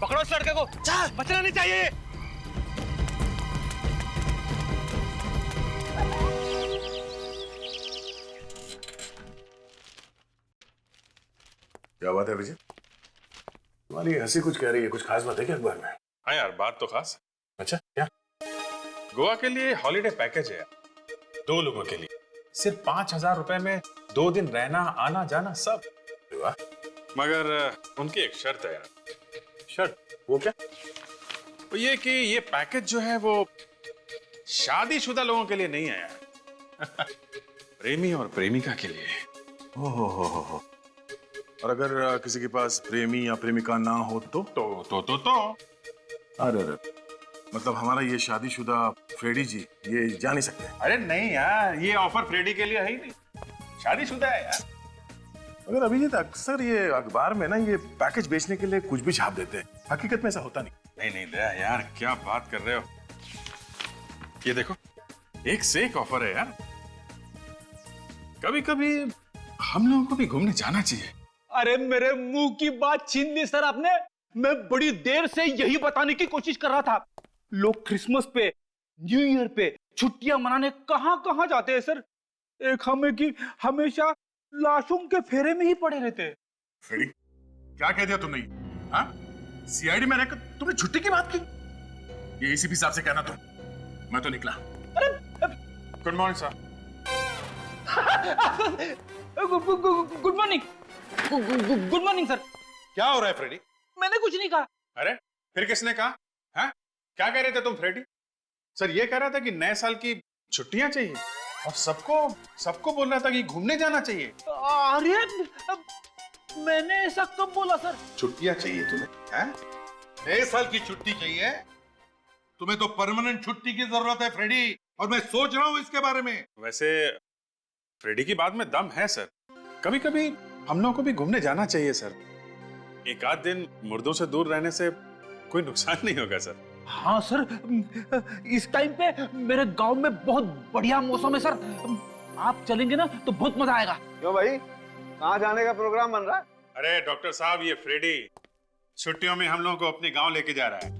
पकड़ो इस लड़के को, बचना नहीं चाहिए। क्या बात है विजय? तुम्हारी हंसी कुछ कह रही है, कुछ खास बात है क्या अखबार में? हाँ यार, बात तो खास है। अच्छा क्या? गोवा के लिए हॉलीडे पैकेज है यार, 2 लोगों के लिए। सिर्फ 5,000 रुपए में 2 दिन रहना, आना जाना सब। वाह। मगर उनकी एक शर्त है यार। शर्त? वो क्या? वो ये कि ये पैकेज जो है वो शादीशुदा लोगों के लिए नहीं है यार। प्रेमी और प्रेमिका के लिए। हो। और अगर किसी के पास प्रेमी या प्रेमिका ना हो तो? अरे मतलब हमारा ये शादीशुदा फ्रेडी जी ये जा नहीं सकते? अरे नहीं यार, ये ऑफर फ्रेडी के लिए है ही नहीं, शादीशुदा है यार। अगर अभिजीत अक्सर ये अखबार में ना ये पैकेज बेचने के लिए कुछ भी छाप देते हैं, हकीकत में ऐसा होता नहीं। नहीं दया यार, क्या बात कर रहे हो। ये देखो, एक से एक ऑफर है यार। कभी कभी हम लोगों को भी घूमने जाना चाहिए। अरे मेरे मुंह की बात छीन ली सर आपने। मैं बड़ी देर से यही बताने की कोशिश कर रहा था। लोग क्रिसमस पे, न्यू ईयर पे छुट्टियां मनाने कहां कहां जाते हैं सर। एक हमें की हमेशा लाशों के फेरे में ही पड़े रहते हैं। फ्रेडी, क्या कह दिया तुमने? हाँ? सीआईडी में रहकर तुमने छुट्टी की बात की? ये एसीपी साहब से कहना तुम। मैं तो निकला। Good morning sir. Good morning. Good morning sir. क्या हो रहा है फ्रेडी? मैंने कुछ नहीं कहा। अरे फिर किसने कहा? हाँ? क्या कह रहे थे तुम फ्रेडी? सर ये कह रहा था कि नए साल की छुट्टियां चाहिए और सबको बोल रहा था कि घूमने जाना चाहिए। अरे मैंने ऐसा कब बोला सर? छुट्टियां चाहिए तुम्हें? हैं? नए साल की छुट्टी चाहिए? तुम्हें तो परमानेंट छुट्टी की जरूरत है फ्रेडी, और मैं सोच रहा हूं इसके बारे में। वैसे फ्रेडी की बात में दम है सर। कभी कभी हम लोगों को भी घूमने जाना चाहिए सर। एक आध दिन मुर्दों से दूर रहने से कोई नुकसान नहीं होगा सर। हाँ सर, इस टाइम पे मेरे गांव में बहुत बढ़िया मौसम है सर। आप चलेंगे ना तो बहुत मजा आएगा। क्यों भाई, कहाँ जाने का प्रोग्राम बन रहा है? अरे डॉक्टर साहब, ये फ्रेडी छुट्टियों में हम लोगों को अपने गांव लेके जा रहा है।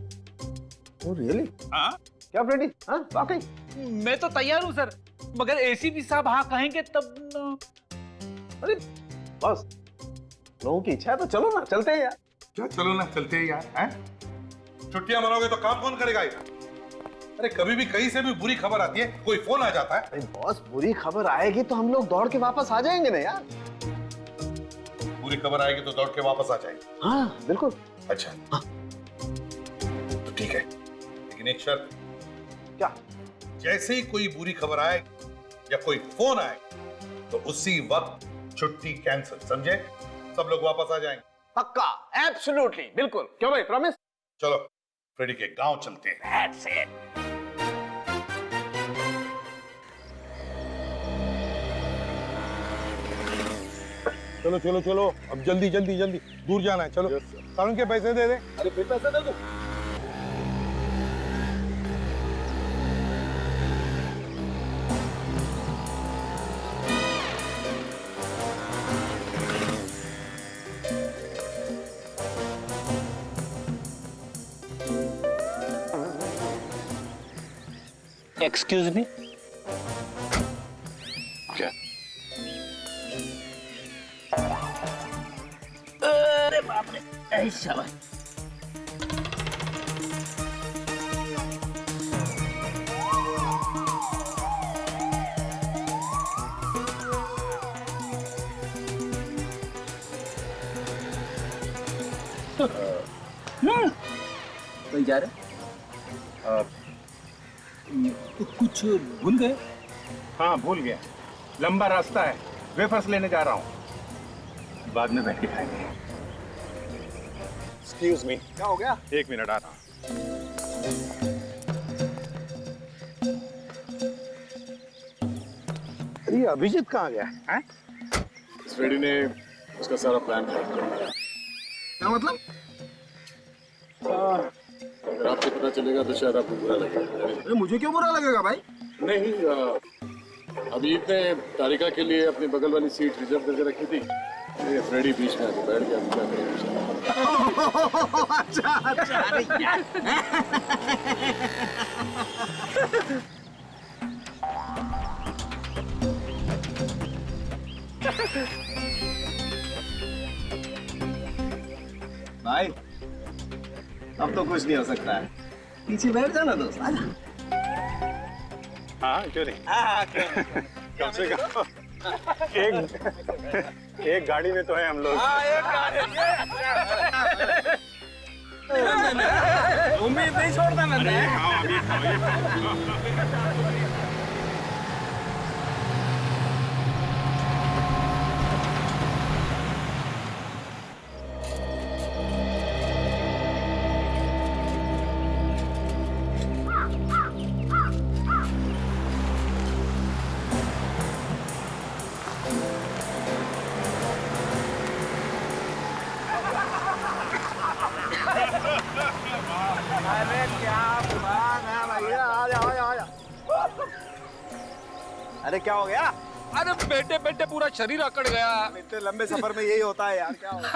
Oh really? हाँ? क्या फ्रेडी? हाँ वाकई? मैं तो तैयार हूँ सर, मगर एसीपी साहब हाँ कहेंगे तब। अरे बस, लोगों की इच्छा है तो चलो ना, चलते हैं यार। क्या चलो ना, चलते हैं यार। हैं? छुट्टियां मनाओगे तो काम कौन करेगा यार? अरे कभी भी कहीं से भी बुरी खबर आती है, कोई फोन आ जाता है। अरे बॉस, बुरी खबर आएगी तो हम लोग दौड़ के वापस आ जाएंगे ना यार। बुरी खबर आएगी तो दौड़ के वापस आ जाएंगे? हाँ बिल्कुल। अच्छा हाँ। तो ठीक है, लेकिन एक शर्त। क्या? जैसे ही कोई बुरी खबर आए या कोई फोन आए तो उसी वक्त छुट्टी कैंसिल, समझे? सब लोग वापस आ जाएंगे। पक्का, एब्सोल्युटली, बिल्कुल। क्यों भाई, प्रॉमिस? चलो फ्रेडी के गांव चलते हैं। That's it. चलो चलो चलो, अब जल्दी जल्दी जल्दी दूर जाना है। चलो सारुण के पैसे दे दे। अरे फिर पैसे दे दो। Excuse me. क्या? अरे बाप रे, ऐसा बात। कहीं जा रहे? कुछ भूल गए? हाँ भूल गया, लंबा रास्ता है, वेफर्स लेने जा रहा हूँ, बाद में बैठ के खाएंगे। एक्सक्यूज मी, क्या हो गया? 1 मिनट आ रहा हूँ। अरे अभिजीत कहाँ गया है? फ्रेडी ने उसका सारा प्लान खराब कर दिया। क्या मतलब? अगर आपको पता चलेगा तो शायद आपको बुरा लगेगा। अरे मुझे क्यों बुरा लगेगा भाई? नहीं, अबीद ने तारिका के लिए अपनी बगल वाली सीट रिजर्व करके रखी थी। ये फ्रेडी बीच में आके बैठ गया। अभी क्या करें? अच्छा अच्छा, अरे यार। भाई अब तो कुछ नहीं हो सकता है, पीछे बैठ जाना दोस्त, आजा। हाँ क्यों नहीं, कम से कम एक गाड़ी में तो है हम लोग। उम्मीद नहीं छोड़ता मैंने। अरे क्या बात है भैया, आ जाओ आ जाओ आ जाओ। अरे क्या हो गया? अरे बेटे बेटे पूरा शरीर अकड़ गया। इतने लंबे सफर में यही होता है यार, क्या हो गया?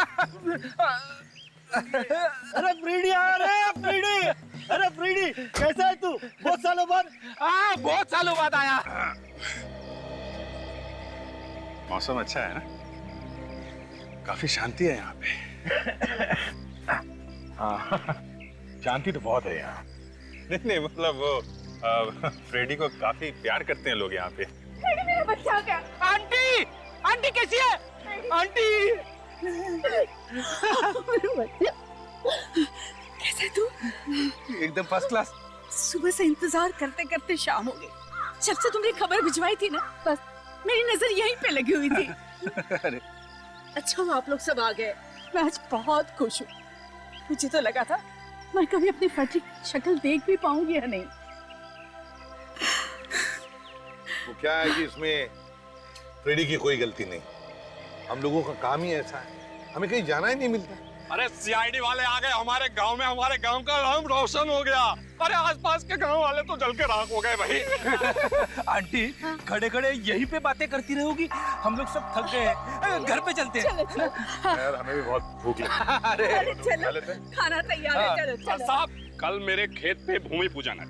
अरे फ्रीडी आ रहे हैं, फ्रीडी। अरे फ्रीडी कैसा है तू? बहुत सालों बाद। हाँ बहुत सालों बाद आया। मौसम अच्छा है ना, काफी शांति है यहाँ पे। हाँ शांति तो बहुत है यहाँ। नहीं मतलब वो फ्रेडी को काफी प्यार करते हैं लोग यहाँ पे। फ्रेडी मेरा बच्चा आ गया। आंटी आंटी कैसी है? आंटी मेरा बच्चा कैसा है तू? एकदम फर्स्ट क्लास। सुबह से इंतजार करते करते शाम हो गई। जब से तुमने खबर भिजवाई थी ना, बस मेरी नजर यहीं पे लगी हुई थी। अरे अच्छा हुआ आप लोग सब आ गए, मैं आज बहुत खुश हूँ। मुझे तो लगा था मैं कभी अपनी फटी शक्ल देख भी पाऊंगी या नहीं। वो क्या है कि इसमें फ्रेडी की कोई गलती नहीं, हम लोगों का काम ही ऐसा है, हमें कहीं जाना ही नहीं मिलता। अरे सीआईडी वाले आ गए हमारे गांव में, हमारे गांव का नाम रोशन हो गया। अरे आसपास के गांव वाले तो जल के राख हो गए भाई। आंटी खड़े खड़े यहीं पे बातें करती रहोगी, हम लोग सब थक गए हैं, घर पे चलते हैं। चलो चलो। यार हमें भी बहुत भूख लगी। अरे अरे चलो, खाना तैयार है, चलो चलो। साहब कल मेरे खेत पे भूमि पूजन है,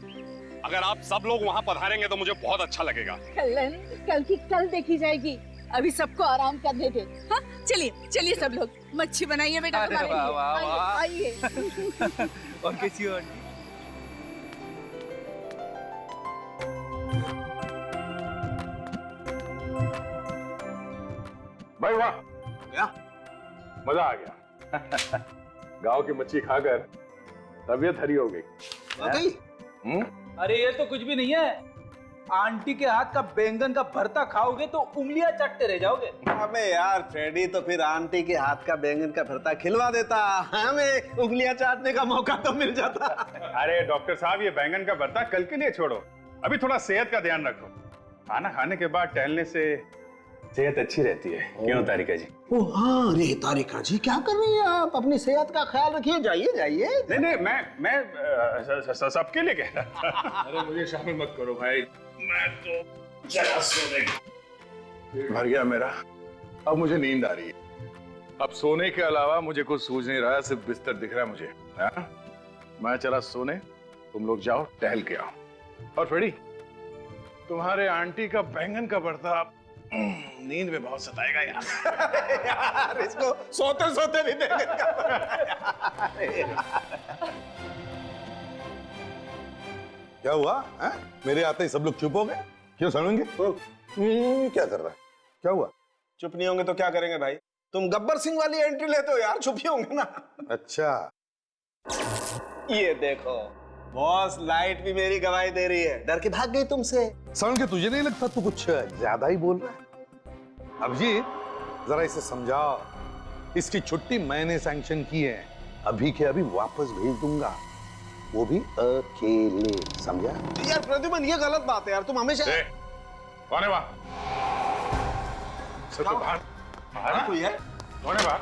अगर आप सब लोग वहाँ पधारेंगे तो मुझे बहुत अच्छा लगेगा। कल की कल देखी जाएगी, अभी सबको आराम करने दे। हाँ चलिए चलिए सब लोग, मच्छी बनाइए बेटा अरे हमारे वाह, लिए। वाह, वाह। आइए आइए। और कैसी हो आंटी? भाई वाह, क्या? मजा आ गया। गांव की मच्छी खाकर तबीयत हरी हो गई। वाकई? अरे ये तो कुछ भी नहीं है, आंटी के हाथ का बैंगन का भरता खाओगे तो उंगलियां चटते रह जाओगे। अबे यार फ्रेडी तो फिर आंटी के हाथ का बैंगन का भरता खिलवा देता, हमें उंगलियां चाटने का मौका तो मिल जाता। अरे डॉक्टर साहब ये बैंगन का भरता कल के लिए छोड़ो, अभी थोड़ा सेहत का ध्यान रखो। खाना खाने के बाद टहलने से सेहत अच्छी रहती है। क्यों तारिका जी? ओ हाँ, अरे तारिका जी क्या कर रही हैं आप? अपनी सेहत का ख्याल रखिए, जाइए जाइए। नहीं नहीं मैं सबके लिए कह रहा। अरे मुझे शामिल मत करो भाई, मैं तो जरा सोने भर गया मेरा, अब मुझे नींद आ रही है। अब सोने के अलावा मुझे कुछ सूझ नहीं रहा, सिर्फ बिस्तर दिख रहा है मुझे। हाँ? मैं चला सोने, तुम लोग जाओ टहल के आओ। और फ्रेडी तुम्हारे आंटी का बैंगन का भरता नींद में बहुत सताएगा यार। यार इसको सोते सोते भी बैंगन का भरता। क्या हुआ है? मेरे आते ही सब लोग चुप हो गए, क्यों सुनेंगे? क्या कर रहा है? क्या हुआ? चुप नहीं होंगे तो क्या करेंगे भाई? तुम गब्बर सिंह वाली एंट्री लेते हो यार, छुपी होंगे ना। अच्छा, ये देखो बॉस, लाइट भी मेरी गवाही दे रही है, डर के भाग गई तुमसे। समझ के तुझे नहीं लगता तू कुछ ज्यादा ही बोल रहा है? अभिजीत, जरा इसे समझाओ, इसकी छुट्टी मैंने सैंक्शन की है, अभी के अभी वापस भेज दूंगा, वो भी अकेले, समझा? यार प्रद्युमन, ये गलत बात है यार, तुम हमेशा कौन है वहां? सब तो बाहर कोई है? कौन है बाहर?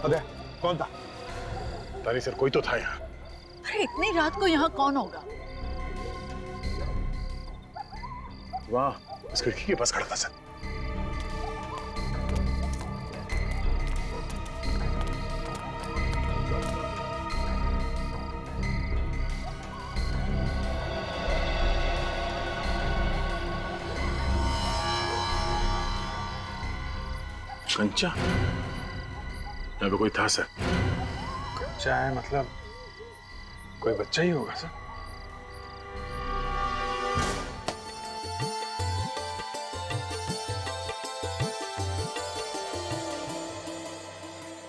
अबे कौन था? तारी सर, कोई तो था यहाँ। अरे इतनी रात को यहाँ कौन होगा? वहां इस खिड़की के पास खड़ा था सर। कंचा, यहाँ पे कोई था सर? कंचा है मतलब कोई बच्चा ही होगा सर।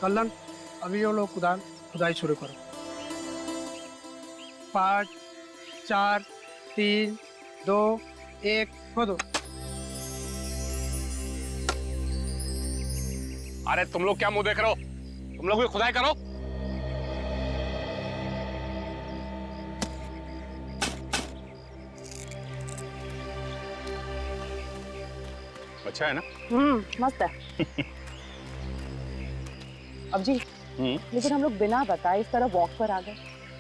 कल्लन, अभी वो लोग खुदाई शुरू करो। 5 4 3 2 1 खोदो। अरे तुम लोग क्या मुंह देख रहे हो? तुम लोग भी खुदाई करो। अच्छा है ना? मस्त है। अब जी, लेकिन हम लोग बिना बताए इस तरह वॉक पर आ गए,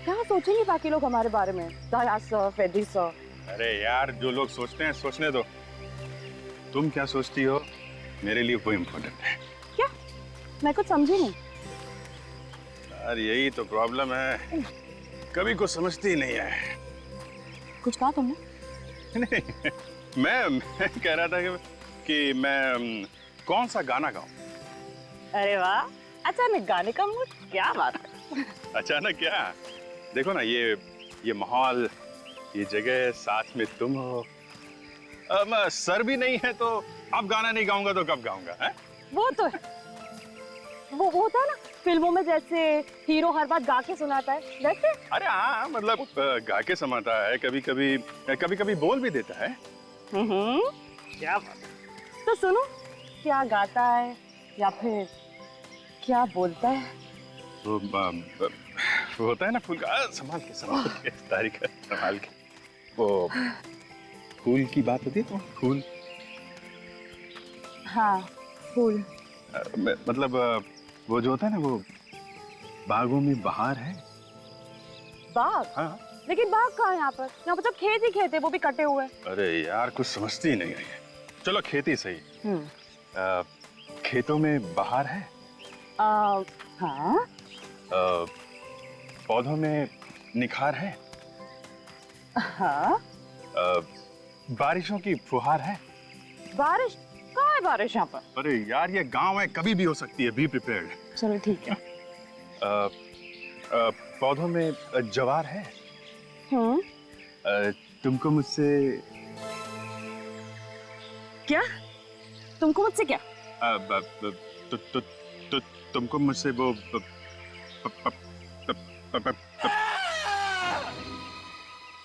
क्या सोचेंगे बाकी लोग हमारे बारे में? दयाल सर, फेडी सर। अरे यार, जो लोग सोचते हैं सोचने दो। तुम क्या सोचती हो मेरे लिए वो इम्पोर्टेंट है। क्या? मैं कुछ समझी नहीं। यार यही तो प्रॉब्लम है, कभी कुछ समझती ही नहीं है। कुछ कहा तुमने? नहीं, मैं कह रहा था कि मैं कौन सा गाना गाऊं। अरे वाह, अचानक गाने का मूड, क्या बात है। अचानक क्या? देखो ना, ये माहौल, ये जगह, साथ में तुम हो। सर भी नहीं है तो अब गाना नहीं गाऊंगा तो कब गाऊंगा? है वो तो है, वो होता है ना फिल्मों में, जैसे हीरो हर बात गा के सुनाता है वैसे। अरे हाँ, मतलब गा के समाता है, कभी कभी बोल भी देता है। क्या बात। तो सुनो, क्या गाता है या फिर क्या बोलता है? वो होता है ना फूल का, संभाल के तारीख संभाल के, वो फूल की बात होती है तो फूल। हाँ, फूल। मतलब वो जो होता है ना, वो बागों में बहार है। बाग? हाँ। लेकिन बाग कहाँ है यहाँ पर? यहाँ पर तो खेत ही खेत है, वो भी कटे हुए। अरे यार, कुछ समझती ही नहीं है। चलो खेती सही। खेतों में बहार है। हाँ। पौधों में निखार है। हाँ। बारिशों की फुहार है। बारिश? कहाँ है बारिश यहाँ पर? अरे यार, ये गांव है, कभी भी हो सकती है, बी प्रिपेयर्ड। चलो ठीक है। पौधों में जवार है। तुमको मुझसे क्या? तुमको मुझसे क्या? तुमको मुझसे वो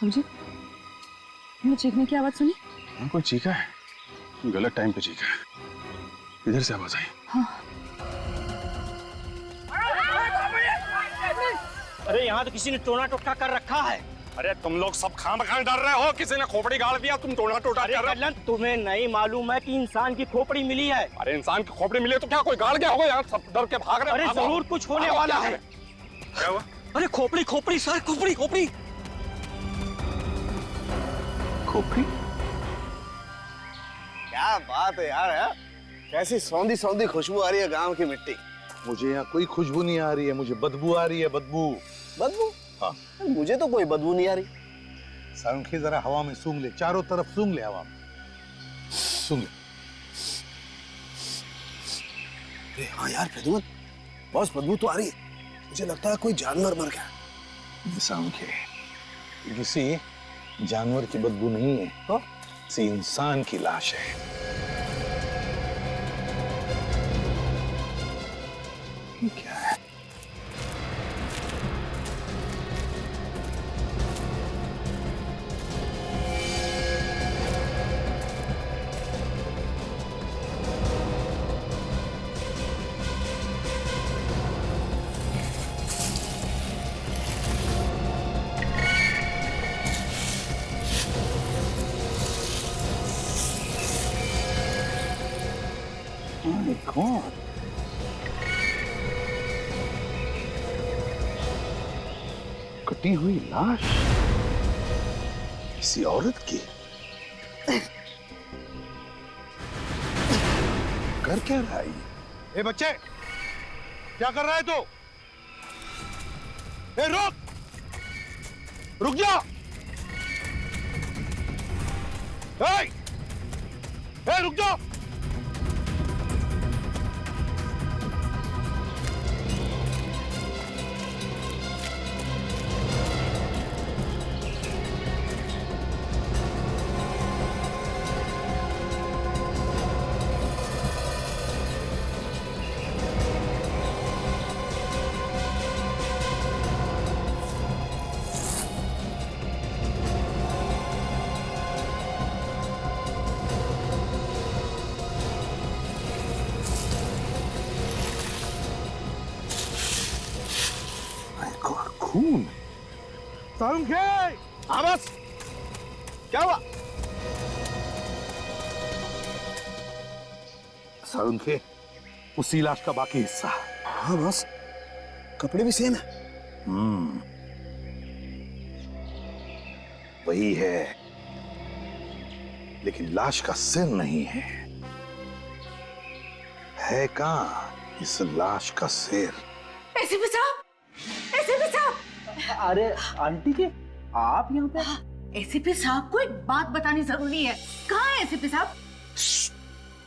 समझे? मैं चीखने की आवाज सुनी? कोई चीखा है? गलत टाइम पे चीखा है। इधर से आवाज आई। हाँ। अरे यहाँ तो किसी ने टोना टोटका कर रखा है। अरे तुम लोग सब खाम-खाम डर रहे हो, किसी ने खोपड़ी गाड़ दिया, तुम टोना टोटा कर रहे हो। तुम्हें नहीं मालूम है कि इंसान की खोपड़ी मिली है? अरे इंसान की खोपड़ी मिली तो क्या कोई गाड़ गया होगा? यहाँ सब डर के भाग रहे। अरे जरूर कुछ होने वाला है। क्या हुआ? अरे खोपड़ी खोपड़ी सर, खोपड़ी खोपड़ी खोपड़ी। क्या बात है यार, है? कैसी सौंधी सौंधी खुशबू आ रही है गांव की मिट्टी। मुझे यहाँ कोई खुशबू नहीं आ रही है, मुझे बदबू आ रही है, बदबू। बदबू? हाँ। मुझे तो कोई बदबू नहीं आ रही। सांखी, जरा हवा में सूंघ ले, चारों तरफ सूंघ ले, हवा में सूंघ ले। अरे हाँ यार प्रद्युमन, बॉस बदबू तो आ रही है। मुझे लगता है कोई जानवर मर गया। सांखे, ये किसी जानवर की बदबू नहीं है, तो किसी इंसान की लाश है। ये क्या है? My God. कटी हुई लाश किसी औरत की। कर क्या रहा है ये? ए बच्चे, क्या कर रहा है तू? ए रुक, रुक जा। ए रुक जा। खून। सांखे, हाँ बस, क्या हुआ? सांखे, उसी लाश का बाकी हिस्सा। हाँ बस, कपड़े भी सेम है। वही है, लेकिन लाश का सिर नहीं है। है कहां इस लाश का सिर? एसीपी साहब, एसीपी साहब। अरे आंटी जी, आप यहाँ पे? एसीपी साहब को एक बात बतानी जरूरी है। कहाँ है एसीपी साहब?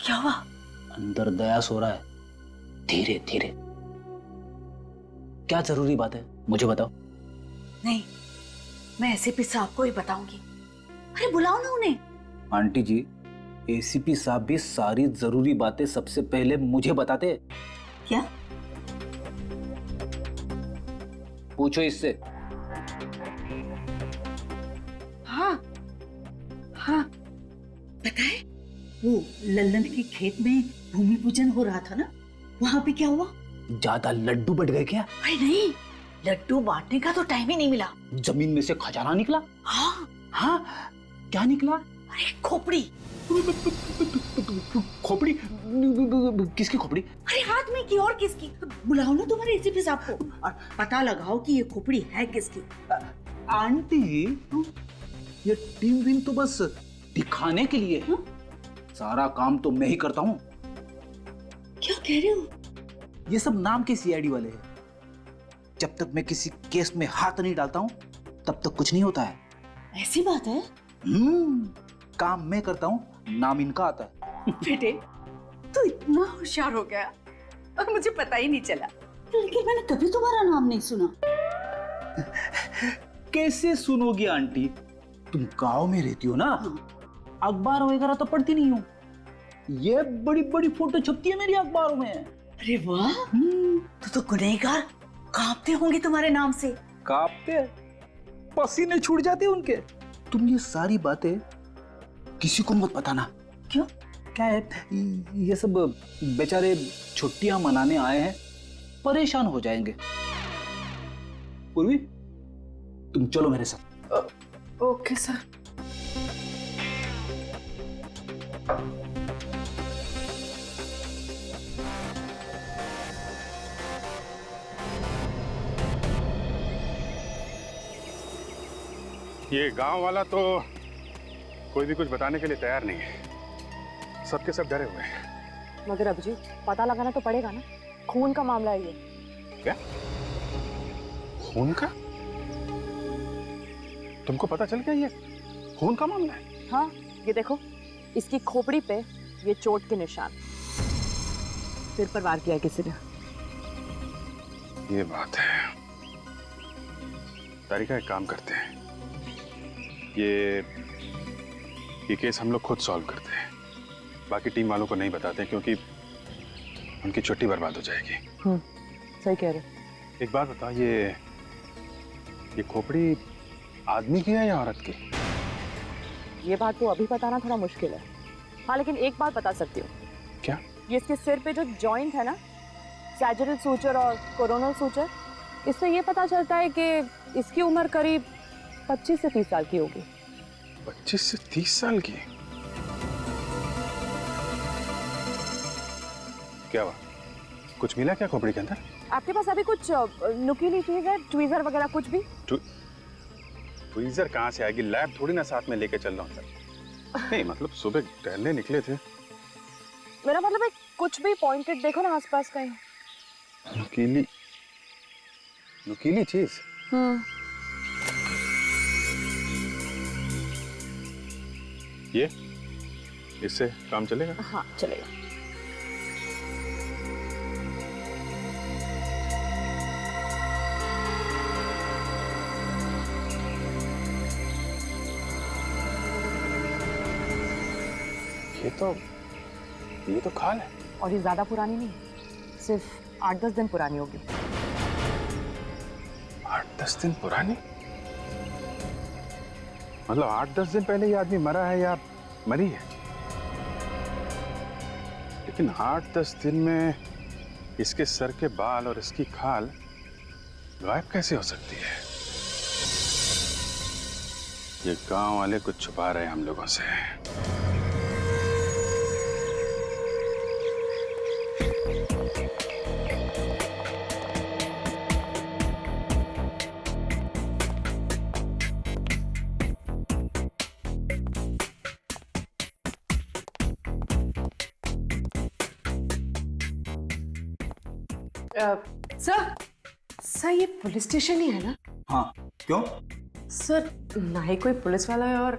क्या हुआ? अंदर दया सो रहा है। धीरे धीरे। क्या जरूरी बात है, मुझे बताओ। नहीं, मैं एसीपी साहब को ही बताऊंगी। अरे बुलाओ ना उन्हें। आंटी जी, एसीपी साहब भी सारी जरूरी बातें सबसे पहले मुझे बताते। क्या? पूछो इससे। हाँ हाँ, पता है वो लल्लन के खेत में भूमि पूजन हो रहा था ना, वहां पे क्या हुआ? ज्यादा लड्डू बढ़ गए क्या? अरे नहीं, लड्डू बांटने का तो टाइम ही नहीं मिला। जमीन में से खजाना निकला? हाँ हाँ, क्या निकला? अरे खोपड़ी। खोपड़ी? किसकी खोपड़ी? अरे हाथ में की और किसकी? बुलाओ ना तुम्हारे एसीपी साहब को और पता लगाओ कि ये खोपड़ी है किसकी। आंटी, ये टीम विन तो बस दिखाने के लिए है। सारा काम तो मैं ही करता हूँ। क्या कह रहे हो? ये सब नाम के सीआईडी वाले हैं। जब तक मैं किसी केस में हाथ नहीं डालता हूँ, तब तक कुछ नहीं होता है। ऐसी बात है? काम मैं करता हूँ, नाम इनका आता है। बेटे, तू इतना होशियार हो गया और मुझे पता ही नहीं चला। लेकिन मैंने कभी तुम्हारा नाम नहीं सुना। कैसे सुनोगी आंटी? तुम गांव में रहती हो ना, अखबार वगैरह तो पढ़ती नहीं हो। ये बड़ी बड़ी फोटो छपती है मेरी अखबारों में। अरे वाह, तो गुनहगार कांपते होंगे तुम्हारे नाम से। कांपते? पसीने छूट जाते उनके। तुम ये सारी बातें किसी को मत बताना। क्यों? क्या है, ये सब बेचारे छुट्टियां मनाने आए हैं, परेशान हो जाएंगे। पूर्वी, तुम चलो मेरे साथ। Okay sir. ये गांव वाला तो कोई भी कुछ बताने के लिए तैयार नहीं है। सबके सब डरे हुए हैं। मगर अभिजीत, पता लगाना तो पड़ेगा ना। खून का मामला है ये। क्या? खून का? तुमको पता चल गया ये खून का मामला है? हाँ, ये देखो, इसकी खोपड़ी पे ये चोट के निशान। सिर पर वार किया है किसी ने। ये बात है। तारिका एक काम करते हैं, ये केस हम लोग खुद सॉल्व करते हैं, बाकी टीम वालों को नहीं बताते क्योंकि उनकी छुट्टी बर्बाद हो जाएगी। सही कह रहे। एक बात बताओ, ये खोपड़ी आदमी की है या औरत की? ये बात तो अभी बताना थोड़ा मुश्किल है। हाँ, लेकिन एक बात बता सकती हूँ। क्या? ये इसके सिर पे जो जॉइंट है ना, सैजिटल सूचर और कोरोनल सूचर, इससे ये पता चलता है कि इसकी उम्र करीब 25 से 30 साल की होगी। 25 से 30 साल की? क्या हुआ? कुछ मिला क्या खोपड़ी के अंदर? आपके पास अभी कुछ नुकीली चीज है, ट्वीजर वगैरह कुछ भी? ट्वीजर कहाँ से आएगी? लैब थोड़ी ना साथ में लेके चल रहा हूँ सर। नहीं मतलब सुबह टहलने निकले थे। मेरा मतलब है कुछ भी पॉइंटेड देखो ना आसपास कहीं। नुकीली चीज? ये इससे काम चलेगा? हाँ चलेगा। ये तो खाल है। और ये ज्यादा पुरानी नहीं, सिर्फ 8-10 दिन पुरानी होगी। 8-10 दिन पुरानी? मतलब 8-10 दिन पहले ये आदमी मरा है या मरी है? लेकिन 8-10 दिन में इसके सर के बाल और इसकी खाल गायब कैसे हो सकती है? ये गांव वाले कुछ छुपा रहे हैं हम लोगों से। सर ये पुलिस स्टेशन ही है ना? हाँ, क्यों? सर ना ही कोई पुलिस वाला है और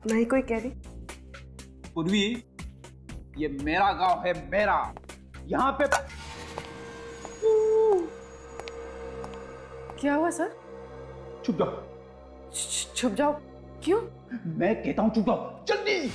ना ही कोई कैदी। पूर्वी, ये मेरा गांव है, मेरा। यहाँ पे क्या हुआ सर? चुप जाओ। छुप जाओ? क्यों? मैं कहता हूँ चुप जाओ, जल्दी।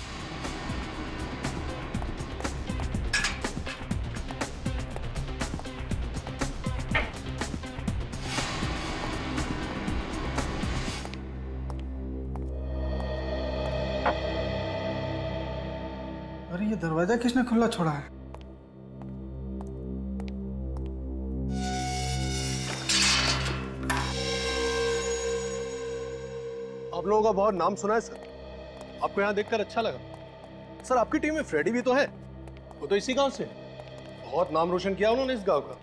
अरे ये दरवाजा किसने खुला छोड़ा है? आप लोगों का बहुत नाम सुना है सर, आपको यहाँ देखकर अच्छा लगा। सर आपकी टीम में फ्रेडी भी तो है, वो तो इसी गांव से। बहुत नाम रोशन किया उन्होंने इस गांव का।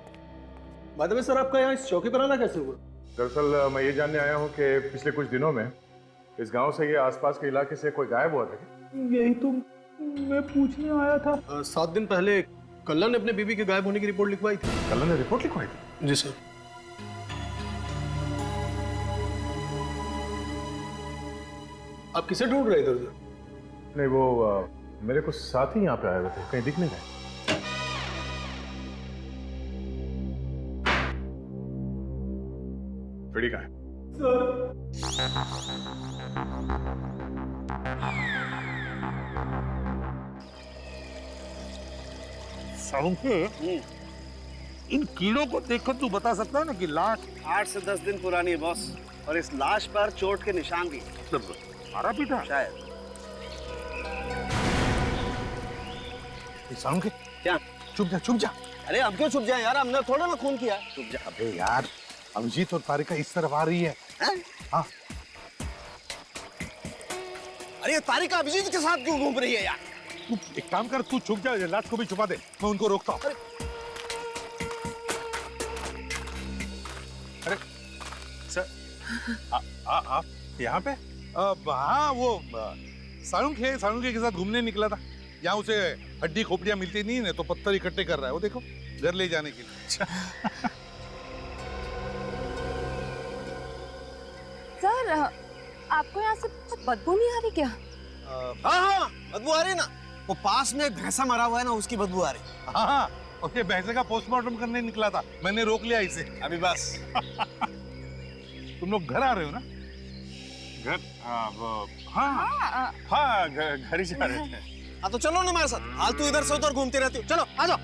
बाद में सर आपका यहाँ इस चौकी पर आना कैसे हुआ? दरअसल मैं ये जानने आया हूँ कि पिछले कुछ दिनों में इस गांव से ये आसपास के इलाके से कोई गायब हुआ था क्या? यही तो मैं पूछने आया था। 7 दिन पहले कल्ला ने अपने बीबी के गायब होने की रिपोर्ट लिखवाई थी। कल्ला ने रिपोर्ट लिखवाई थी? जी सर। आप किसे ढूंढ रहे थे उधर? नहीं वो मेरे कुछ साथी यहाँ पे आए हुए थे, कहीं दिख नहीं गए। फ्रेडी कहाँ है? इन कीड़ों को देखकर तू बता सकता है ना कि लाश 8 से 10 दिन पुरानी है बॉस, और इस लाश पर चोट के निशान भी मारा पीटा शायद। के क्या? चुप जा। अरे हम क्यों छुप जाए यार, हमने थोड़ा ना खून किया। चुप जा। अबे यार, अभिजीत और तारिका इस तरफ आ रही है। हाँ। अरे तारिका अभिजीत के साथ क्यों घूम रही है यार? तू एक काम कर, तू छुप जा, लाश को भी छुपा दे, मैं उनको रोकता हूँ। अरे सर, आप यहाँ पे? हाँ वो साळुंखे के साथ घूमने निकला था। यहाँ उसे हड्डी खोपड़ियाँ मिलती नहीं है तो पत्थर इकट्ठे कर रहा है, वो देखो, घर ले जाने के लिए। सर आपको यहाँ से बदबू नहीं आ रही क्या? हाँ बदबू आ रही ना, वो पास में एक भैंसा मरा हुआ है ना, उसकी बदबू आ रही। हाँ, उसके भैंसे का पोस्टमार्टम करने निकला था, मैंने रोक लिया इसे। अभी बस। तुम लोग घर आ रहे हो ना? घर? हाँ, घर ही जा रहे थे। हाँ तो चलो ना हमारे साथ। हाल तू इधर से उधर घूमती रहती हो, चलो आ जाओ।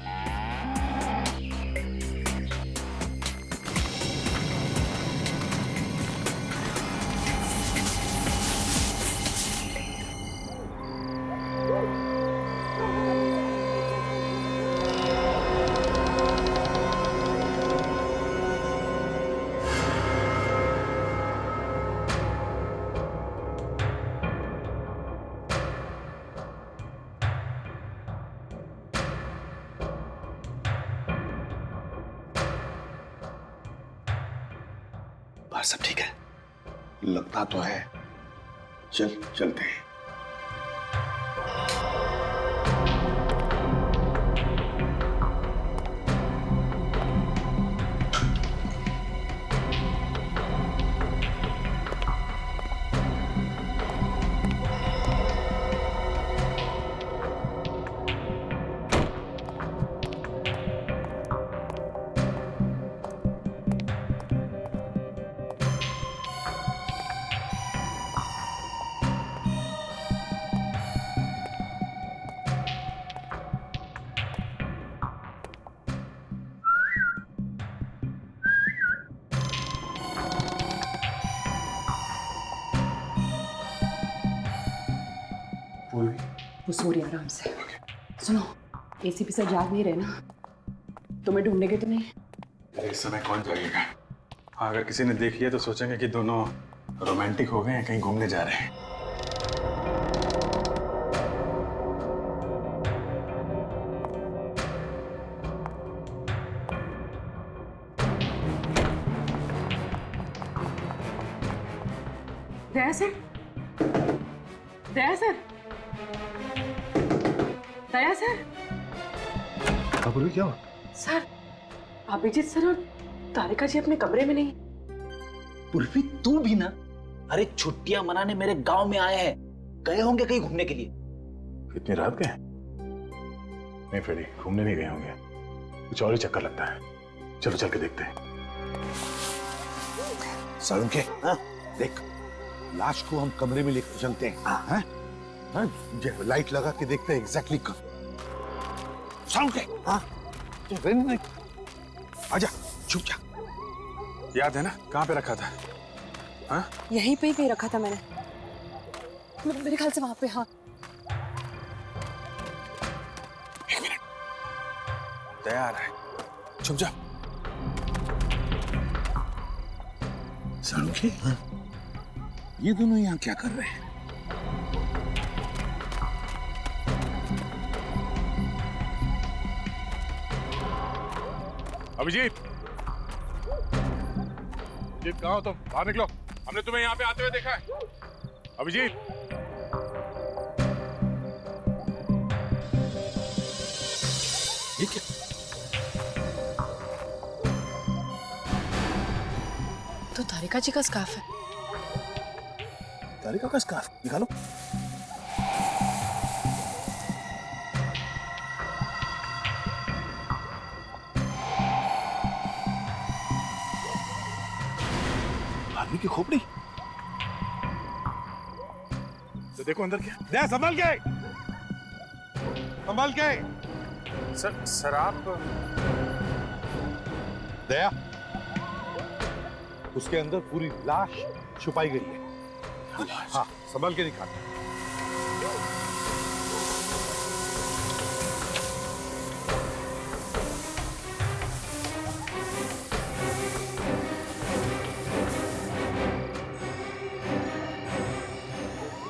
बाहर सब ठीक है? लगता तो है। चलते हैं। वो सो रही आराम से। सुनो, एसीपी सर जाग नहीं रहे ना? तुम्हें ढूंढेंगे तो नहीं? अरे इस समय कौन जाएगा? हाँ, अगर किसी ने देख लिया तो सोचेंगे कि दोनों रोमांटिक हो गए हैं, कहीं घूमने जा रहे हैं। दया सर, दया सर, दया सर। हाँ बोलो, क्या हुआ? सर, अभिजीत सर और तारिका जी अपने कमरे में नहीं। उर्फी तू भी ना? अरे छुट्टियां मनाने मेरे गांव में आए हैं, गए होंगे कहीं घूमने के लिए। इतनी रात गए? नहीं फ्रेडी, घूमने नहीं गए होंगे, कुछ और ही चक्कर लगता है। चलो चल के देखते हैं। सालुंखे, देख, लाश को हम कमरे में लेकर चलते हैं। हाँ? लाइट लगा के देखते हैं एग्जैक्टली कब। सालुंखे, नहीं, आजा, छुप जा। याद है ना कहाँ पे रखा था? हाँ? यहीं पे ही रखा था मैंने, मेरे ख्याल से वहां पे। हाँ, एक मिनट, दया आ रहा है, छुप जा। सालुंखे, ये दोनों यहाँ क्या कर रहे हैं? अभिजीत, अभिजीत कहाँ हो तुम? बाहर निकलो, हमने तुम्हें यहाँ पे आते हुए देखा है। अभिजीत, ये क्या? तो तारिका जी का स्कार्फ है। तारिका का स्कार्फ निकालो। आदमी की खोपड़ी। तो देखो अंदर क्या। दया, संभाल के, संभाल के। सर आप दया, उसके अंदर पूरी लाश छुपाई गई है। हाँ, संभाल के निकाल।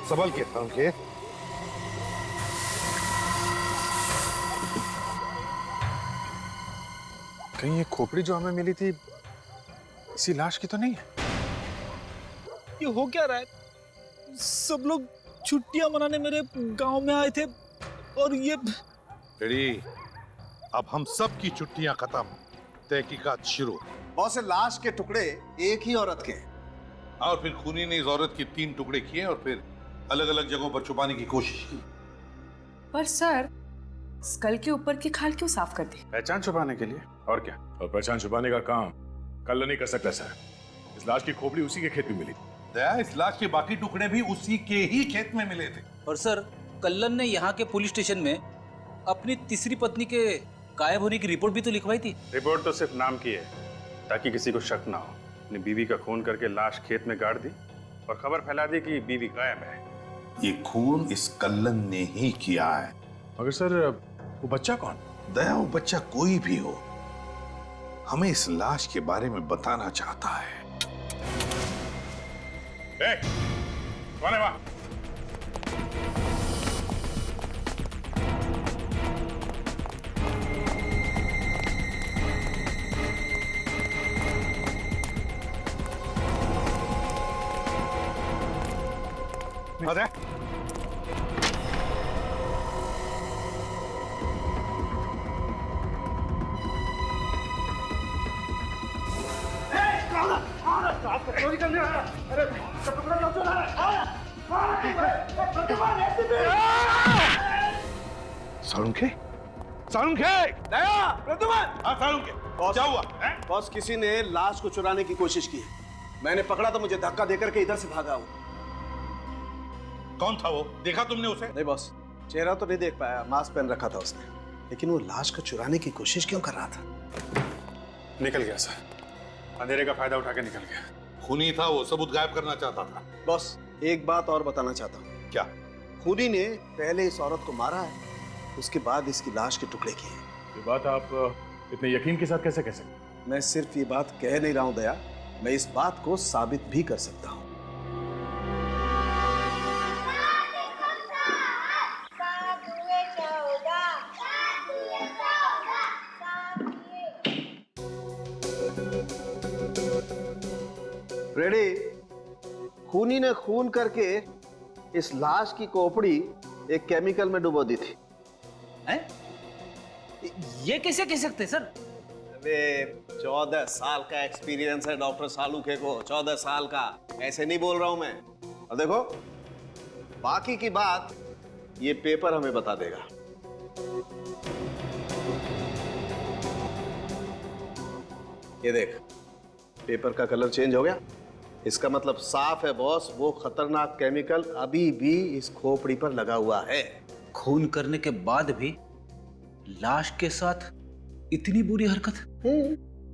संभाल के, संभाल के। कहीं ये खोपड़ी जो हमें मिली थी इसी लाश की तो नहीं है? ये हो क्या रहा है? सब लोग छुट्टियां मनाने मेरे गांव में आए थे और ये रेडी, अब हम सब की छुट्टियां खत्म, तहकीकात शुरू। बहुत से लाश के टुकड़े एक ही औरत के, और फिर खूनी ने इस औरत के 3 टुकड़े किए और फिर अलग अलग जगहों पर छुपाने की कोशिश की। पर सर, स्कल के ऊपर की खाल क्यों साफ कर दी? पहचान छुपाने के लिए, और क्या? और पहचान छुपाने का काम कल नहीं कर सकता सर, इस लाश की खोपड़ी उसी के खेत में मिली। दया, इस लाश के बाकी टुकड़े भी उसी के ही खेत में मिले थे। और सर, कल्लन ने यहाँ के पुलिस स्टेशन में अपनी तीसरी पत्नी के गायब होने की रिपोर्ट भी तो लिखवाई थी। रिपोर्ट तो सिर्फ नाम की है, ताकि किसी को शक ना हो। अपनी बीवी का खून करके लाश खेत में गाड़ दी और खबर फैला दी कि बीवी गायब है। ये खून इस कल्लन ने ही किया है। मगर सर, वो बच्चा कौन? दया, वो बच्चा कोई भी हो, हमें इस लाश के बारे में बताना चाहता है। कौन है वहां? अरे सालुंखे, सालुंखे! दया! प्रद्युमन! हाँ सालुंखे, क्या हुआ? बॉस, किसी ने लाश को चुराने की कोशिश की है। मैंने पकड़ा तो मुझे धक्का देकर के इधर से भागा वो। कौन था वो? देखा तुमने उसे? नहीं बॉस, चेहरा तो नहीं देख पाया, मास्क पहन रखा था उसने। लेकिन वो लाश को चुराने की कोशिश क्यों कर रहा था? निकल गया सर, अंधेरे का फायदा उठा के निकल गया। खूनी था वो, सबूत गायब करना चाहता था। बॉस, एक बात और बताना चाहता हूँ। क्या? खूनी ने पहले इस औरत को मारा है, उसके बाद इसकी लाश के टुकड़े किए। ये बात आप इतने यकीन के साथ कैसे कह सकते? मैं सिर्फ ये बात कह नहीं रहा हूं दया, मैं इस बात को साबित भी कर सकता हूं। रेडी? खूनी ने खून करके इस लाश की खोपड़ी एक केमिकल में डुबो दी थी। हैं? ये कैसे कह सकते सर? अबे 14 साल का एक्सपीरियंस है डॉक्टर सालुखे को, 14 साल का। ऐसे नहीं बोल रहा हूं मैं। और देखो, बाकी की बात ये पेपर हमें बता देगा। ये देख, पेपर का कलर चेंज हो गया। इसका मतलब साफ है बॉस, वो खतरनाक केमिकल अभी भी इस खोपड़ी पर लगा हुआ है। खून करने के बाद भी लाश के साथ इतनी बुरी हरकत?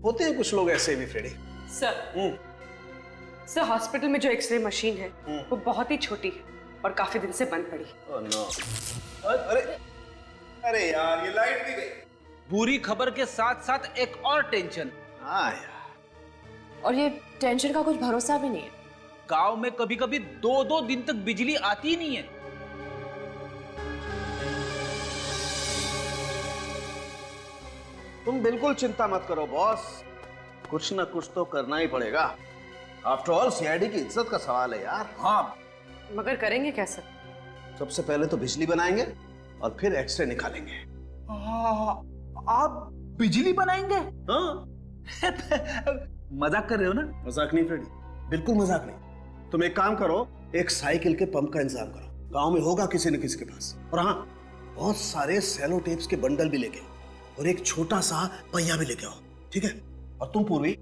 होते हैं कुछ लोग ऐसे भी फ्रेडी। सर, हॉस्पिटल में जो एक्सरे मशीन है वो बहुत ही छोटी है और काफी दिन से बंद पड़ी। Oh no. अरे अरे यार, ये लाइट भी गई। बुरी खबर के साथ साथ एक और टेंशन। हाँ यार, और ये टेंशन का कुछ भरोसा भी नहीं है। गांव में कभी कभी 2-2 दिन तक बिजली आती ही नहीं है। तुम बिल्कुल चिंता मत करो बॉस, कुछ ना कुछ तो करना ही पड़ेगा। आफ्टर ऑल सीआईडी की इज्जत का सवाल है यार। हाँ, मगर करेंगे कैसे? सबसे पहले तो बिजली बनाएंगे और फिर एक्सरे निकालेंगे। आप बिजली बनाएंगे? हाँ। मजाक कर रहे हो ना? मजाक नहीं फ्रेडी, बिल्कुल मजाक नहीं। तुम एक काम करो, एक साइकिल के पंप का इंतजाम करो, गांव में होगा किसी न किसी के पास। और हाँ, बहुत सारे सेलो टेप्स के बंडल भी लेके आओ और एक छोटा सा पहिया भी लेके आओ, ठीक है? और तुम पूर्वी,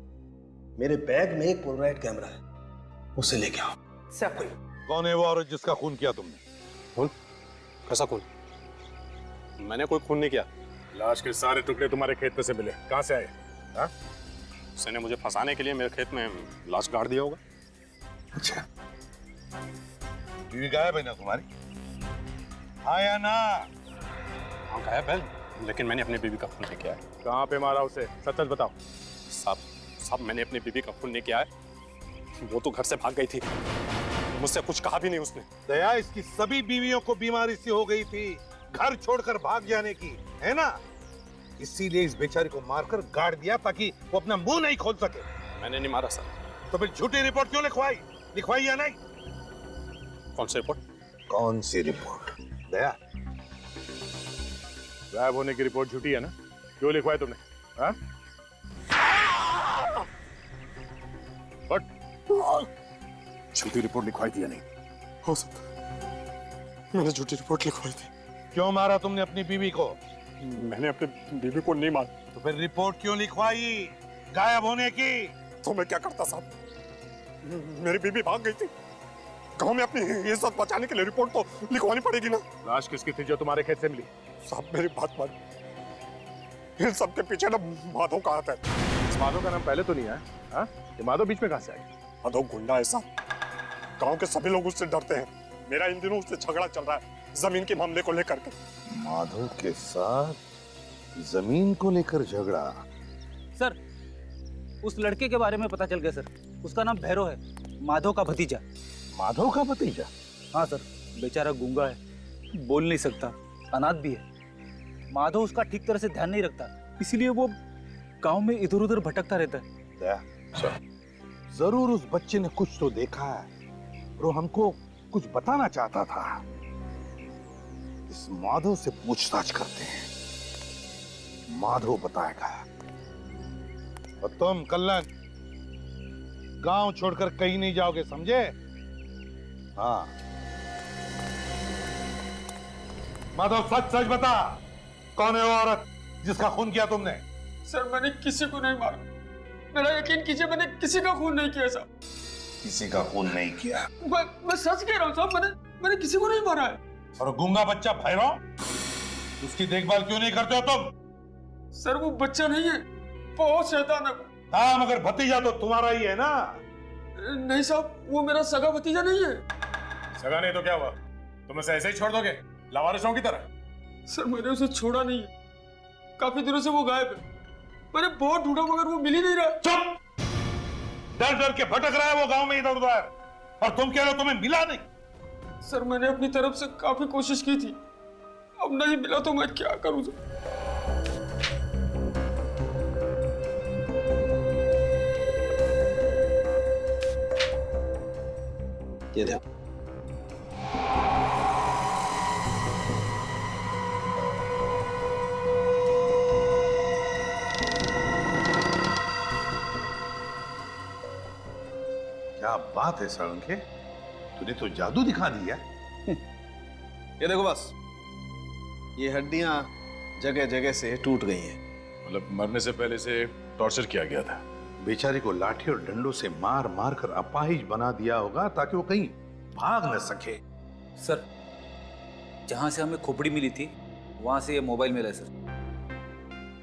मेरे बैग में एक पोलराइड कैमरा है, उसे लेके आओ। सर, कौन है वो औरत जिसका खून किया तुमने? खून? कैसा खून? मैंने कोई खून नहीं किया। लाश के सारे टुकड़े तुम्हारे खेत में से मिले, कहां से आए? हाँ? उसने मुझे फंसाने के लिए मेरे खेत में लाश गाड़ दिया होगा। अच्छा, बीवी गायब है ना तुम्हारी? हाँ या ना? हाँ गायब है, लेकिन मैंने अपनी बीवी का खून नहीं किया है। कहां पे मारा उसे, सच सच बताओ। साहब, मैंने अपनी बीवी का खून नहीं किया है। वो तो घर से भाग गई थी, मुझसे कुछ कहा भी नहीं उसने। दया, इसकी सभी बीवियों को बीमारी सी हो गई थी, घर छोड़कर भाग जाने की, है ना? इसीलिए इस बेचारी को मारकर गाड़ दिया ताकि वो अपना मुंह नहीं खोल सके। मैंने नहीं मारा सर। तो फिर झूठी रिपोर्ट क्यों लिखवाई या नहीं? कौन सी रिपोर्ट? कौन सी रिपोर्ट? दया, गायब होने की रिपोर्ट झूठी है ना? क्यों लिखवाई तुमने? हाँ? झूठी रिपोर्ट लिखवाई थी या नहीं? हो सकता है मैंने झूठी रिपोर्ट लिखवाई थी। क्यों मारा तुमने अपनी बीवी को? मैंने अपनी बीवी को नहीं मारा। तो फिर रिपोर्ट क्यों लिखवाई गायब होने की? तो मैं क्या करता साहब? मेरी बीबी भाग गई थी। गांव में अपनी इज्जत बचाने के लिए रिपोर्ट तो लिखवानी पड़ेगी ना। लाश किसकी थी जो तुम्हारे खेत से मिली? साहब मेरी बात मान, इन सब के पीछे ना माधव का हाथ है। इस माधव का नाम पहले तो नहीं आया। हाँ, ये माधव बीच में कहां से आया? माधव गुंडा है साहब, गांव के सभी लोग उससे डरते हैं। मेरा इन दिनों उससे झगड़ा चल रहा है जमीन के मामले को लेकर के। माधव के साथ जमीन को लेकर झगड़ा? सर उस लड़के के बारे में पता चल गया सर, उसका नाम भैरव है, माधव का भतीजा। माधव का भतीजा? हाँ सर, बेचारा गूंगा है, बोल नहीं सकता, अनाथ भी है। माधव उसका ठीक तरह से ध्यान नहीं रखता, इसीलिए वो गांव में इधर उधर भटकता रहता है। जरूर उस बच्चे ने कुछ तो देखा है और वो हमको कुछ बताना चाहता था। इस माधव से पूछताछ करते हैं, माधव बताएगा। और तुम कल्लन गांव छोड़कर कहीं नहीं जाओगे, समझे? हाँ माधव, सच सच बता, कौन है वो औरत जिसका खून किया तुमने? सर मैंने किसी को नहीं मारा, मेरा यकीन कीजिए, मैंने किसी का खून नहीं किया साहब। किसी का खून नहीं किया? मैं सच कह रहा हूँ साहब, मैंने किसी को नहीं मारा है। और गूंगा बच्चा भैरव, उसकी देखभाल क्यों नहीं करते हो तुम? सर वो बच्चा नहीं है, बहुत शैतान है। हाँ मगर भतीजा तो तुम्हारा ही है ना? नहीं साहब, वो मेरा सगा भतीजा नहीं है। सगा नहीं तो क्या हुआ? तुम उसे ऐसे ही छोड़ दोगे लावारिसों की तरह? सर मैंने उसे छोड़ा नहीं है, काफी दिनों से वो गायब है। मैंने बहुत ढूंढा मगर वो मिल ही नहीं रहा। चुप! डर डर के भटक रहा है वो गांव में इधर उधर, और तुम कह रहे हो तुम्हें मिला नहीं? सर मैंने अपनी तरफ से काफी कोशिश की थी, अब नहीं मिला तो मैं क्या करूं सर? ये देखो, क्या बात है साळुंखे, तूने तो जादू दिखा दिया। ये देखो बस, ये हड्डियां जगह जगह से टूट गई हैं। मतलब मरने से पहले से टॉर्चर किया गया था। बेचारे को लाठी और डंडों से मार मार कर अपाहिज बना दिया होगा ताकि वो कहीं भाग न सके। सर जहां से हमें खोपड़ी मिली थी वहां से ये मोबाइल मिला है सर।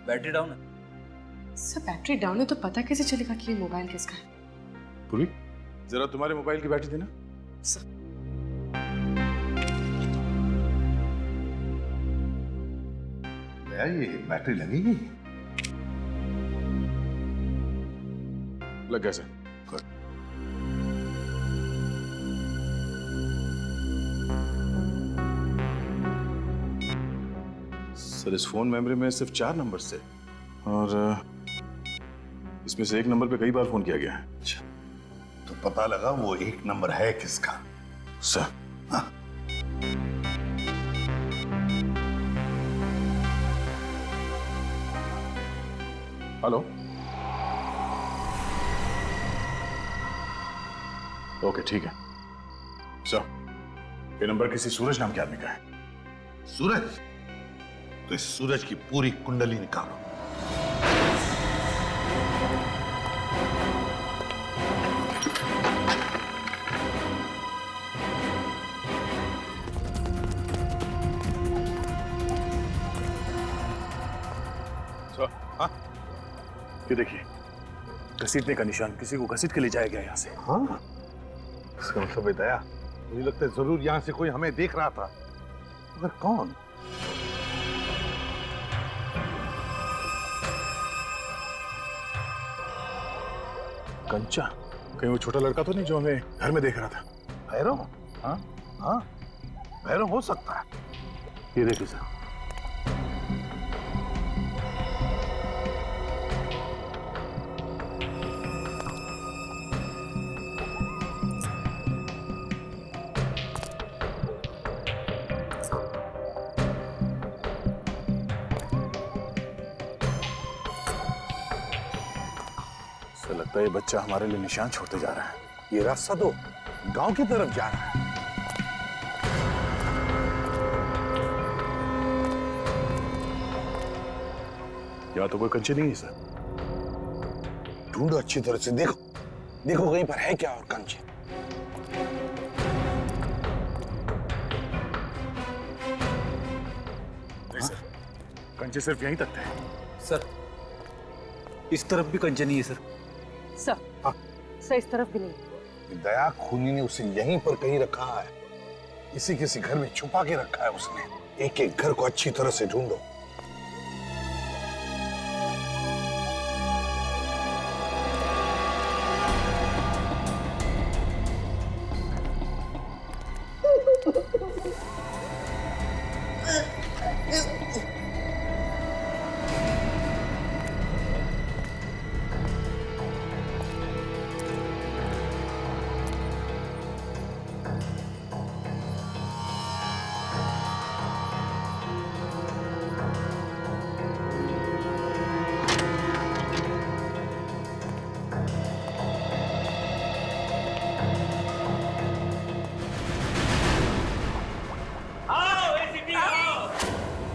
बैटरी डाउन है सर। बैटरी डाउन है तो पता कैसे चलेगा कि ये मोबाइल किसका है? पूरी जरा तुम्हारे मोबाइल की बैटरी देना। सर भैया ये बैटरी लगेगी? लग गया सर। सर इस फोन मेमोरी में सिर्फ 4 नंबर से, और इसमें से एक नंबर पे कई बार फोन किया गया है। तो पता लगा वो एक नंबर है किसका? सर हाँ। हेलो, ओके ठीक है सर। ये नंबर किसी सूरज नाम के आदमी का है। सूरज? तो इस सूरज की पूरी कुंडली निकालो। सर हाँ, ये देखिए घसीटने का निशान, किसी को घसीट के ले जाया गया यहाँ से। हाँ, इसका मतलब है दया, मुझे लगता है जरूर यहाँ से कोई हमें देख रहा था, मगर कौन? कंचा, कहीं वो छोटा लड़का तो नहीं जो हमें घर में देख रहा था? भैरव? हाँ हाँ, भैरव हो सकता है। ये देखिए सर। लगता है ये बच्चा हमारे लिए निशान छोड़ते जा रहा है। ये रास्ता तो गांव की तरफ जा रहा है। या तो कोई कंचे नहीं है सर। ढूंढो अच्छी तरह से, देखो देखो कहीं पर है क्या और कंचे। नहीं सर, कंचे सिर्फ यहीं तक थे। सर इस तरफ भी कंचे नहीं है सर। सर इस तरफ भी नहीं। दया खूनी ने उसे यहीं पर कहीं रखा है, इसी किसी घर में छुपा के रखा है उसने। एक एक घर को अच्छी तरह से ढूंढो।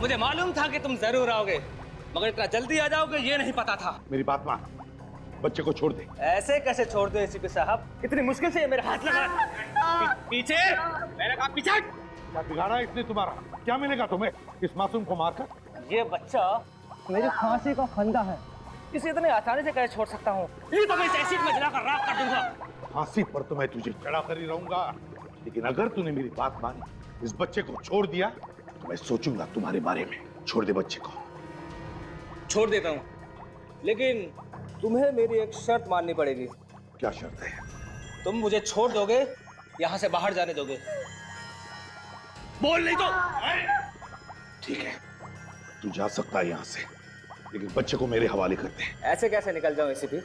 मुझे मालूम था कि तुम जरूर आओगे, मगर इतना जल्दी आ जाओगे ये नहीं पता था। मेरी बात मान, बच्चे को छोड़ दे। ऐसे कैसे छोड़ दो एसीपी साहब? इतनी मुश्किल से ये मेरे हाथ लगा। पीछे मैंने कहा पीछे। क्या बिगाड़ा इसने तुम्हारा? क्या मिलेगा तुम्हें इस मासूम को मारकर? ये बच्चा मेरी फांसी का फंदा है, इसे इतने आसानी से कैसे छोड़ सकता हूँ? ये तो मैं इस एसिड में जलाकर राख कर दूंगा। फांसी पर तो मैं तुझे चढ़ा कर ही रहूंगा, लेकिन अगर तूने मेरी बात मानी, इस बच्चे को छोड़ दिया, तो मैं सोचूंगा तुम्हारे बारे में। छोड़ दे बच्चे को। छोड़ देता हूँ, लेकिन तुम्हें मेरी एक शर्त माननी पड़ेगी। क्या शर्त है? तुम मुझे छोड़ दोगे, यहाँ से बाहर जाने दोगे? बोल नहीं तो। ठीक है, तू जा सकता है यहाँ से, लेकिन बच्चे को मेरे हवाले कर दे। ऐसे कैसे निकल जाऊं एसीपी?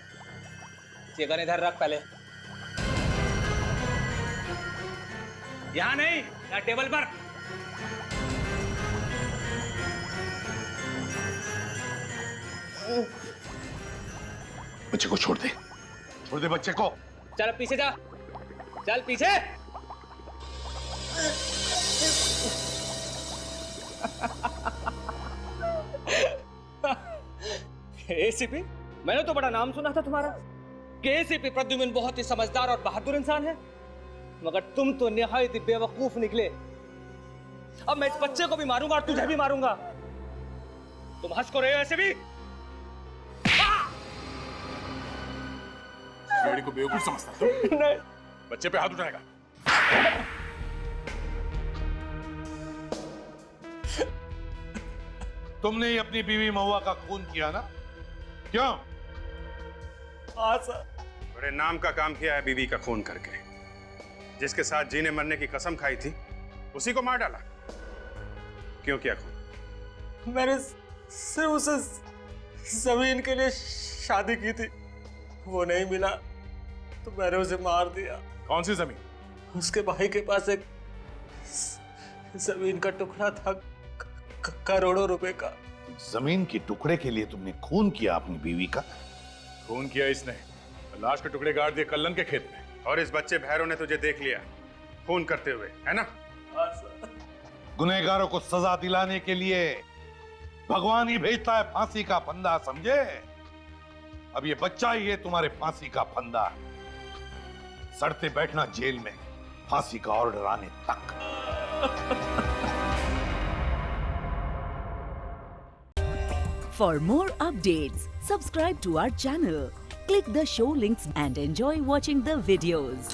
ये गन इधर रख पहले। यहाँ नहीं, यहाँ टेबल पर। बच्चे को छोड़ दे। छोड़ दे बच्चे को। चल पीछे जा, चल पीछे। एसीपी, मैंने तो बड़ा नाम सुना था तुम्हारा कि एसीपी प्रद्युम्न बहुत ही समझदार और बहादुर इंसान है, मगर तुम तो निहायत ही बेवकूफ निकले। अब मैं इस बच्चे को भी मारूंगा और तुझे भी मारूंगा। तुम हंस को रहे हो एसीपी? बेड़ी को बेवकूफ समझता है तू? नहीं। बच्चे पे हाथ उठाएगा? तुमने ही अपनी बीवी महुआ का खून किया ना? क्यों? हाँ सर। बड़े नाम का काम किया है बीवी का खून करके। जिसके साथ जीने मरने की कसम खाई थी, उसी को मार डाला। क्यों किया खून? मैंने सिर्फ उसे जमीन के लिए शादी की थी, वो नहीं मिला तो मैंने उसे मार दिया। कौन सी जमीन? उसके भाई के पास एक जमीन का टुकड़ा था, करोड़ों रुपए का। जमीन के टुकड़े के लिए तुमने खून किया अपनी बीवी का? खून किया इसने, लाश के टुकड़े गाड़ दिए कल्लन के खेत में। और इस बच्चे भैरव ने तुझे देख लिया खून करते हुए, है ना? गुनहगारों को सजा दिलाने के लिए भगवान ही भेजता है फांसी का फंदा, समझे? अब ये बच्चा ही है तुम्हारे फांसी का फंदा। सड़ते बैठना जेल में फांसी का ऑर्डर आने तक। For more updates, subscribe to our channel, click the show links and enjoy watching the videos.